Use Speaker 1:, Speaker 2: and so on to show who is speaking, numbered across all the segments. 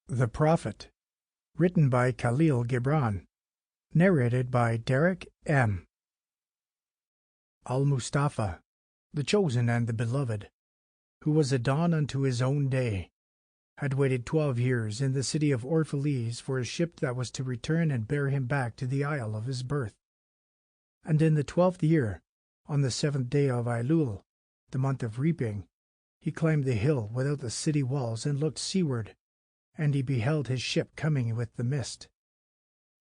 Speaker 1: The Prophet, written by Khalil Gibran, narrated by Derrick M. Al-Mustafa, the chosen and the beloved, who was a dawn unto his own day, had waited 12 years in the city of Orphalese for a ship that was to return and bear him back to the isle of his birth. And in the 12th year, on the 7th day of Elul, the month of reaping, he climbed the hill without the city walls and looked seaward, and he beheld his ship coming with the mist.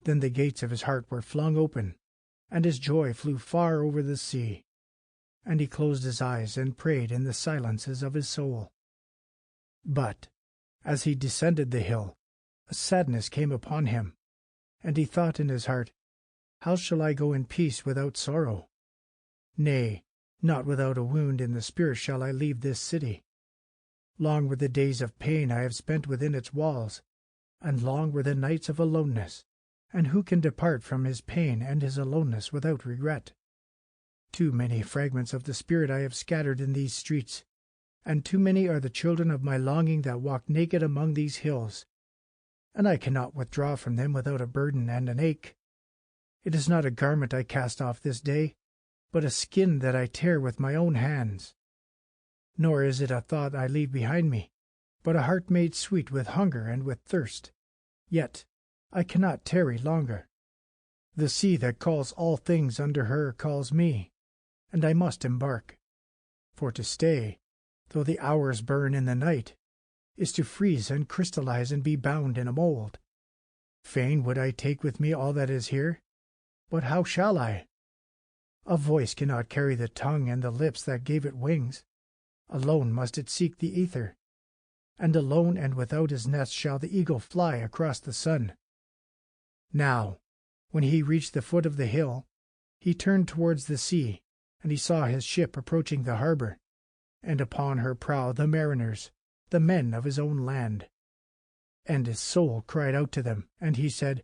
Speaker 1: Then the gates of his heart were flung open, and his joy flew far over the sea, and he closed his eyes and prayed in the silences of his soul. But, as he descended the hill, a sadness came upon him, and he thought in his heart, "How shall I go in peace without sorrow? Nay, not without a wound in the spirit shall I leave this city. Long were the days of pain I have spent within its walls, and long were the nights of aloneness, and who can depart from his pain and his aloneness without regret? Too many fragments of the spirit I have scattered in these streets, and too many are the children of my longing that walk naked among these hills, and I cannot withdraw from them without a burden and an ache. It is not a garment I cast off this day, but a skin that I tear with my own hands. Nor is it a thought I leave behind me, but a heart made sweet with hunger and with thirst. Yet I cannot tarry longer. The sea that calls all things under her calls me, and I must embark. For to stay, though the hours burn in the night, is to freeze and crystallize and be bound in a mold. Fain would I take with me all that is here, but how shall I? A voice cannot carry the tongue and the lips that gave it wings. Alone must it seek the ether, and alone and without his nest shall the eagle fly across the sun." Now, when he reached the foot of the hill, he turned towards the sea, and he saw his ship approaching the harbor, and upon her prow the mariners, the men of his own land. And his soul cried out to them, and he said,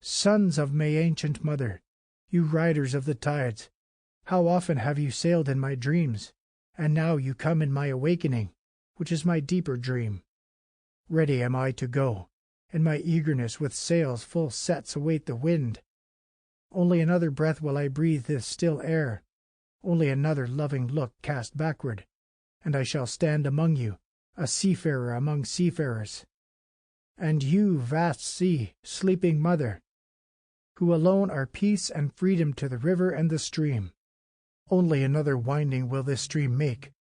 Speaker 1: "Sons of my ancient mother, you riders of the tides, how often have you sailed in my dreams, and now you come in my awakening, which is my deeper dream. Ready am I to go, and my eagerness with sails full sets await the wind. Only another breath will I breathe this still air, only another loving look cast backward, and I shall stand among you, a seafarer among seafarers. And you, vast sea, sleeping mother, who alone are peace and freedom to the river and the stream. Only another winding will this stream make,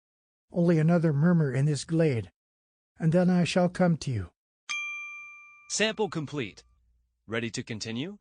Speaker 1: only another murmur in this glade, and then I shall come to you."
Speaker 2: Sample complete. Ready to continue?